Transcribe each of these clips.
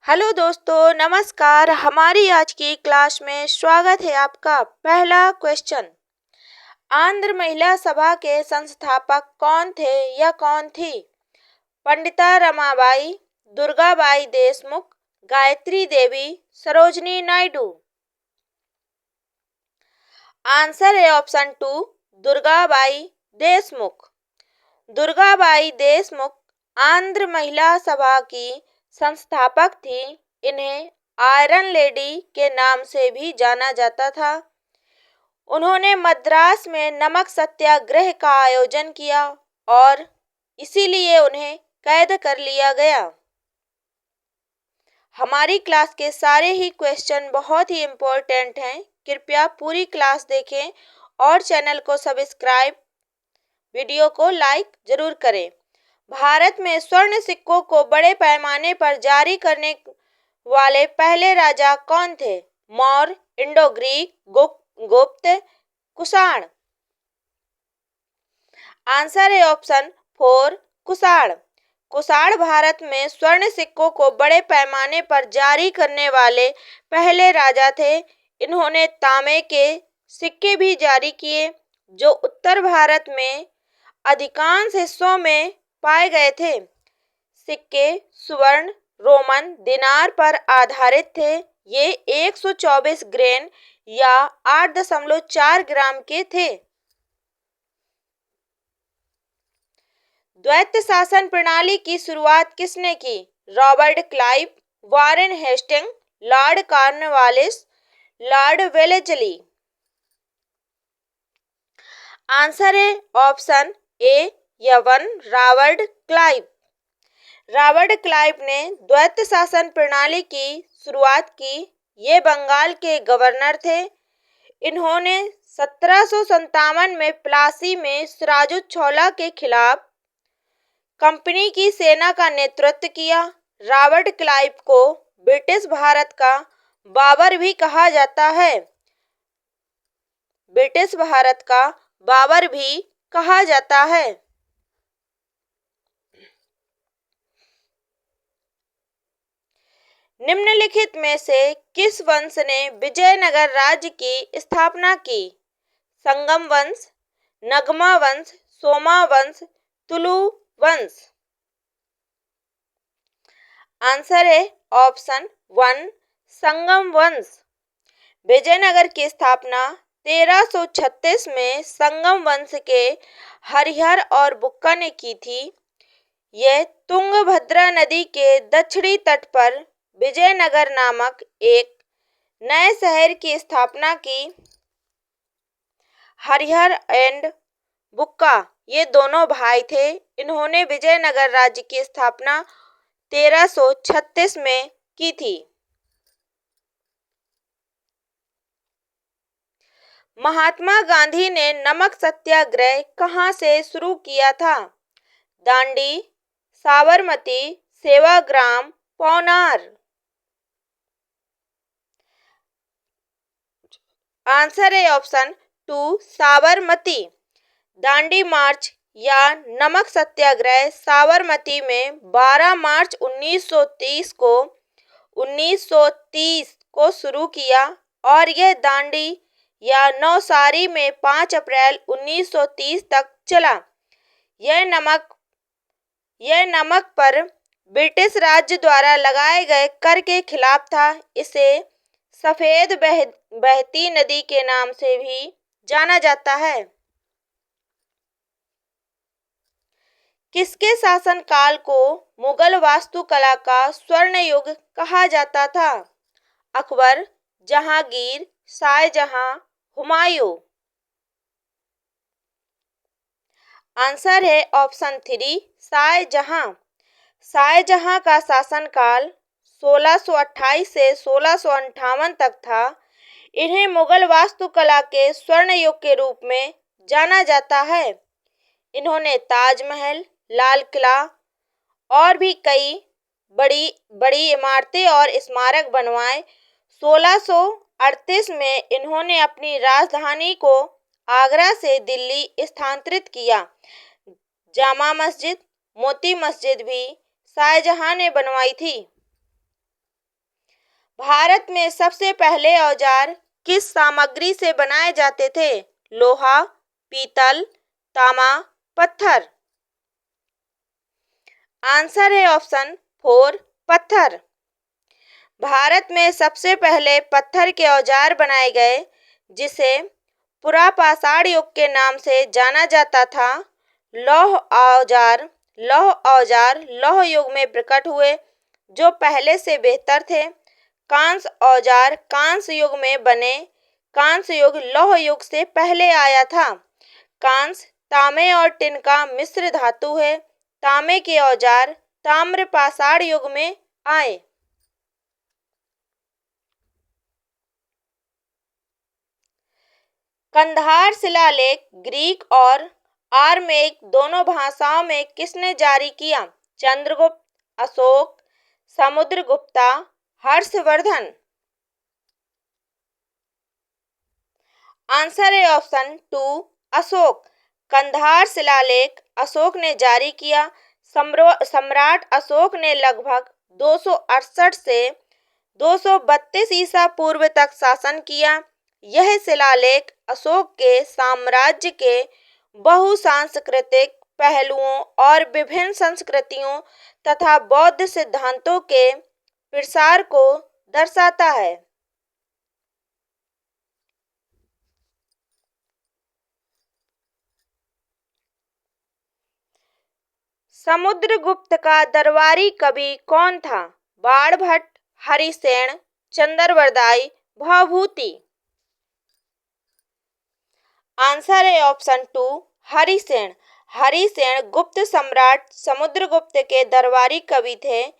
Hello दोस्तों, नमस्कार। हमारी आज की क्लास में स्वागत है आपका। पहला क्वेश्चन, आंध्र महिला सभा के संस्थापक कौन थे या कौन थी? पंडिता रमाबाई, दुर्गाबाई देशमुख, गायत्री देवी, सरोजनी नायडू। आंसर है ऑप्शन 2, दुर्गाबाई देशमुख। दुर्गाबाई देशमुख आंध्र महिला सभा की संस्थापक थी। इन्हें आयरन लेडी के नाम से भी जाना जाता था। उन्होंने मद्रास में नमक सत्याग्रह का आयोजन किया और इसीलिए उन्हें कैद कर लिया गया। हमारी क्लास के सारे ही क्वेश्चन बहुत ही इम्पोर्टेंट हैं। कृपया पूरी क्लास देखें और चैनल को सब्सक्राइब, वीडियो को लाइक जरूर करें। भारत में स्वर्ण सिक्कों को बड़े पैमाने पर जारी करने वाले पहले राजा कौन थे? मौर्य, इंडो ग्रीक, गुप्त, कुषाण। आंसर है ऑप्शन 4, कुषाण। कुषाण भारत में स्वर्ण सिक्कों को बड़े पैमाने पर जारी करने वाले पहले राजा थे। इन्होंने तांबे के सिक्के भी जारी किए जो उत्तर भारत में अधिकांश हिस्सों में पाए गए थे। सिक्के स्वर्ण रोमन दिनार पर आधारित थे। ये 124 ग्रेन या 8.4 ग्राम के थे। द्वैत शासन प्रणाली की शुरुआत किसने की? Robert Clive, Warren Hasting, Lord Cornwallis, Lord Wellesley. Answer है ऑप्शन ए या 1, रॉबर्ट क्लाइव। रॉबर्ट क्लाइव ने द्वैत शासन प्रणाली की शुरुआत की। ये बंगाल के गवर्नर थे। इन्होंने 1757 में प्लासी में सिराजुद्दौला के खिलाफ कंपनी की सेना का नेतृत्व किया। रॉबर्ट क्लाइव को ब्रिटिश भारत का बाबर भी कहा जाता है। ब्रिटिश भारत का बाबर भी कहा जाता है। निम्नलिखित में से किस वंश ने विजयनगर राज्य की स्थापना की? संगम वंश, नगमा वंश, सोमा वंश, तुलु वंश। आंसर है ऑप्शन 1, संगम वंश। विजयनगर की स्थापना 1336 में संगम वंश के हरिहर और बुक्का ने की थी। यह तुंगभद्रा नदी के दक्षिणी तट पर विजयनगर नामक एक नए शहर की स्थापना की। हरिहर एंड बुक्का ये दोनों भाई थे। इन्होंने विजयनगर राज्य की स्थापना 1336 में की थी। महात्मा गांधी ने नमक सत्याग्रह कहां से शुरू किया था? दांडी, साबरमती, सेवाग्राम, पौनार। आंसर है ऑप्शन 2, साबरमती। दांडी मार्च या नमक सत्याग्रह साबरमती में 12 मार्च 1930 को शुरू किया और यह दांडी या नौसारी में 5 अप्रैल 1930 तक चला। यह नमक पर ब्रिटिश राज्य द्वारा लगाए गए कर के खिलाफ था। इसे सफेद बहती नदी के नाम से भी जाना जाता है। किसके शासनकाल को मुगल वास्तुकला का स्वर्ण युग कहा जाता था? अकबर, जहांगीर, शाहजहां, हुमायूं। आंसर है ऑप्शन 3, शाहजहां। शाहजहां का शासनकाल 1628 से 1658 तक था। इन्हें मुगल वास्तुकला के स्वर्ण युग के रूप में जाना जाता है। इन्होंने ताजमहल, लाल किला और भी कई बड़ी बड़ी इमारतें और स्मारक बनवाए। 1638 में इन्होंने अपनी राजधानी को आगरा से दिल्ली स्थानांतरित किया। जामा मस्जिद, मोती मस्जिद भी शाहजहां ने बनवाई थी। भारत में सबसे पहले औजार किस सामग्री से बनाए जाते थे? लोहा, पीतल, तांबा, पत्थर। आंसर है ऑप्शन 4 पत्थर। भारत में सबसे पहले पत्थर के औजार बनाए गए जिसे पुरापाषाण युग के नाम से जाना जाता था। लौह युग में प्रकट हुए जो पहले से बेहतर थे। कांस्य औजार कांस्य युग में बने। कांस्य युग लौह युग से पहले आया था। कांस्य तांबे और टिन का मिश्र धातु है। तांबे के औजार ताम्रपाषाण युग में आए। कंधार शिलालेख ग्रीक और आरमेइक दोनों भाषाओं में किसने जारी किया? चंद्रगुप्त, अशोक, समुद्रगुप्ता, हर्षवर्धन। आंसर है ऑप्शन 2 अशोक। कंधार शिलालेख अशोक ने जारी किया। सम्राट अशोक ने लगभग 268 से 232 ईसा पूर्व तक शासन किया। यह शिलालेख अशोक के साम्राज्य के बहुसांस्कृतिक पहलुओं और विभिन्न संस्कृतियों तथा बौद्ध सिद्धांतों के प्रसार को दर्शाता है। समुद्रगुप्त का दरबारी कवि कौन था? बाणभट्ट, हरिसेन, चंद्रवरदाई, भवभूति। आंसर है ऑप्शन 2 हरिसेन। हरिसेन गुप्त सम्राट समुद्रगुप्त के दरबारी कवि थे।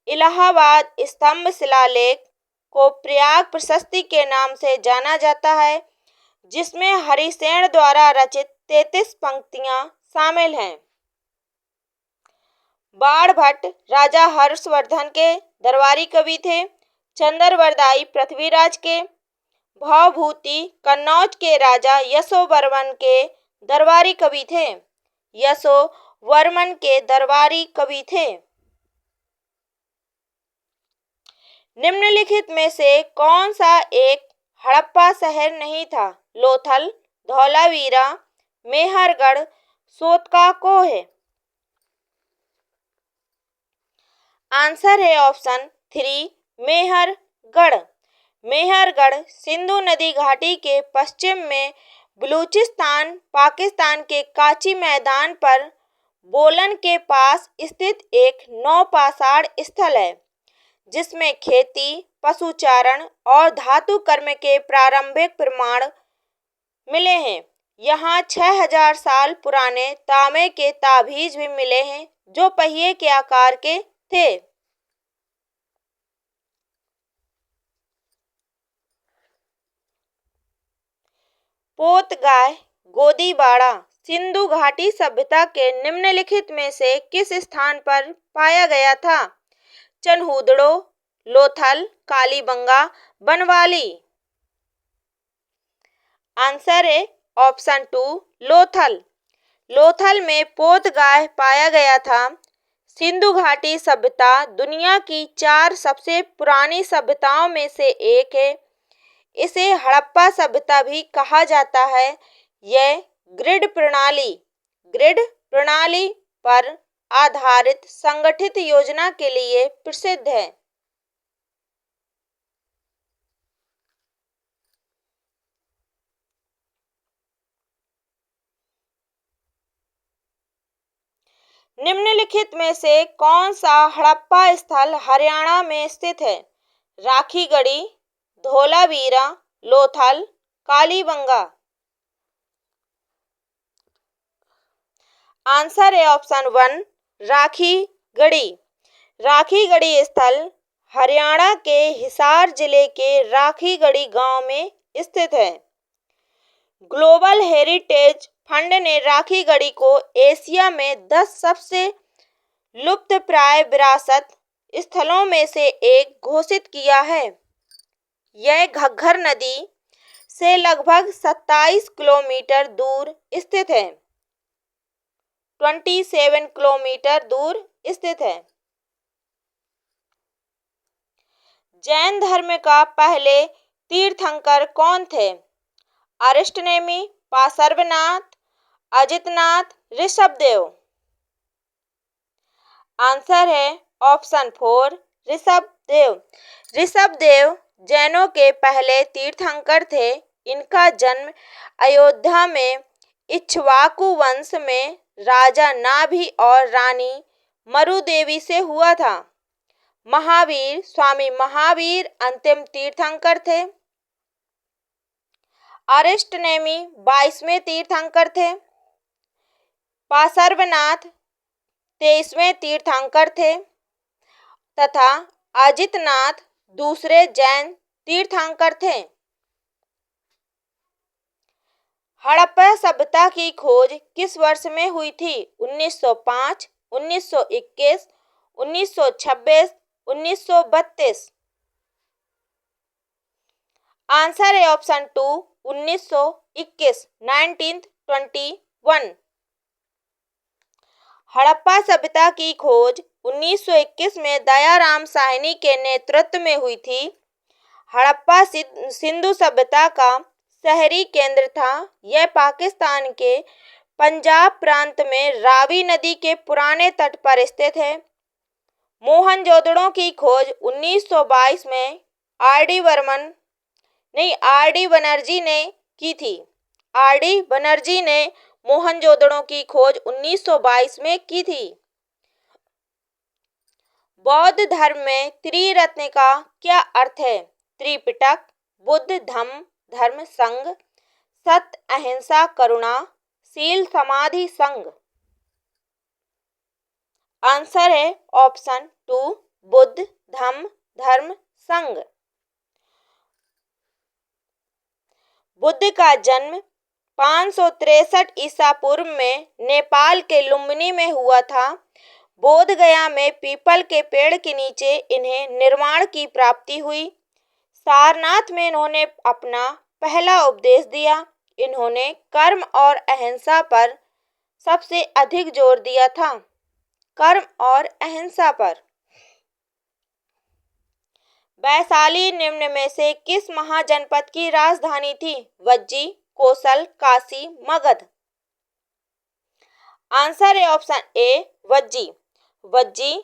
इलाहाबाद स्तंभ शिलालेख को प्रयाग प्रशस्ति के नाम से जाना जाता है जिसमें हरिसेन द्वारा रचित 33 पंक्तियां शामिल हैं। बाणभट्ट राजा हर्षवर्धन के दरबारी कवि थे। चंद्रवरदाई पृथ्वीराज के। भवभूति कन्नौज के राजा यशोवर्मन के दरबारी कवि थे। यशोवर्मन के दरबारी कवि थे। निम्नलिखित में से कौन सा एक हड़प्पा शहर नहीं था? लोथल, धौलावीरा, मेहरगढ़, सोतकाकोह है। आंसर है ऑप्शन 3 मेहरगढ़। मेहरगढ़ सिंधु नदी घाटी के पश्चिम में बलूचिस्तान पाकिस्तान के काची मैदान पर बोलन के पास स्थित एक नौपाषाण स्थल है जिसमें खेती, पशुचारण और धातु कर्म के प्रारंभिक प्रमाण मिले हैं। यहाँ 6000 साल पुराने तांबे के ताबीज भी मिले हैं जो पहिए के आकार के थे। पोतगाय गोदीबाड़ा सिंधु घाटी सभ्यता के निम्नलिखित में से किस स्थान पर पाया गया था? चनहूदड़ो, लोथल, कालीबंगा, बनवाली। आंसर है ऑप्शन 2 लोथल। लोथल में पोतगाय पाया गया था। सिंधु घाटी सभ्यता दुनिया की 4 सबसे पुरानी सभ्यताओं में से एक है। इसे हड़प्पा सभ्यता भी कहा जाता है। यह ग्रिड प्रणाली पर आधारित संगठित योजना के लिए प्रसिद्ध है। निम्नलिखित में से कौन सा हड़प्पा स्थल हरियाणा में स्थित है? राखीगढ़ी, धौलावीरा, लोथल, कालीबंगा। आंसर है ऑप्शन 1 राखीगढ़ी। राखीगढ़ी स्थल हरियाणा के हिसार जिले के राखीगढ़ी गांव में स्थित है। ग्लोबल हेरिटेज फंड ने राखीगढ़ी को एशिया में 10 सबसे लुप्तप्राय विरासत स्थलों में से एक घोषित किया है। यह घग्गर नदी से लगभग 27 किलोमीटर दूर स्थित है। 27 किलोमीटर दूर स्थित है। जैन धर्म का पहले तीर्थंकर कौन थे? अरिष्टनेमी, पार्श्वनाथ, अजितनाथ, ऋषभदेव। आंसर है ऑप्शन 4 ऋषभदेव। ऋषभदेव जैनों के पहले तीर्थंकर थे। इनका जन्म अयोध्या में इक्ष्वाकु वंश में राजा नाभि और रानी मरुदेवी से हुआ था। महावीर, स्वामी महावीर अंतिम तीर्थंकर थे। अरिष्टनेमी 22वें तीर्थंकर थे। पार्श्वनाथ 23वें तीर्थंकर थे तथा अजितनाथ दूसरे जैन तीर्थंकर थे। हड़प्पा सभ्यता की खोज किस वर्ष में हुई थी? 1905, 1921, 1926, 1932। आंसर है ऑप्शन 2 1921, 1921। हड़प्पा सभ्यता की खोज 1921 में दयाराम साहनी के नेतृत्व में हुई थी। हड़प्पा सिंधु सभ्यता का शहरी केंद्र था। यह पाकिस्तान के पंजाब प्रांत में रावी नदी के पुराने तट पर स्थित है। मोहनजोदड़ो की खोज 1922 में आर.डी. बनर्जी ने की थी। आर.डी. बनर्जी ने मोहनजोदड़ो की खोज 1922 में की थी। बौद्ध धर्म में त्रिरत्न का क्या अर्थ है? त्रिपिटक, बुद्ध धम्म धर्म संघ, सत्य अहिंसा करुणा, शील समाधि संघ। आंसर है ऑप्शन 2 बुद्ध धम्म धर्म संघ। बुद्ध का जन्म 563 ईसा पूर्व में नेपाल के लुम्बिनी में हुआ था। बोध गया में पीपल के पेड़ के नीचे इन्हें निर्वाण की प्राप्ति हुई। सारनाथ में इन्होंने अपना पहला उपदेश दिया। इन्होंने कर्म और अहिंसा पर सबसे अधिक जोर दिया था। कर्म और अहिंसा पर। वैशाली निम्न में से किस महाजनपद की राजधानी थी? वज्जी, कोसल, काशी, मगध। आंसर है ऑप्शन ए वज्जी। वज्जी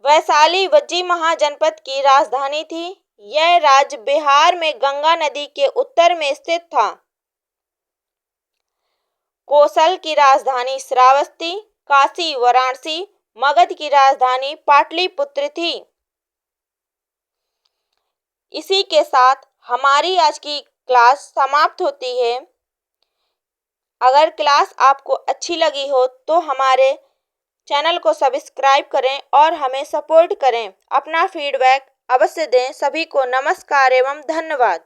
वैशाली वज्जी महाजनपद की राजधानी थी। यह राज्य बिहार में गंगा नदी के उत्तर में स्थित था। कोसल की राजधानी श्रावस्ती, काशी वाराणसी, मगध की राजधानी पाटलिपुत्र थी। इसी के साथ हमारी आज की क्लास समाप्त होती है। अगर क्लास आपको अच्छी लगी हो तो हमारे चैनल को सब्सक्राइब करें और हमें सपोर्ट करें। अपना फीडबैक अवश्य दें। सभी को नमस्कार एवं धन्यवाद।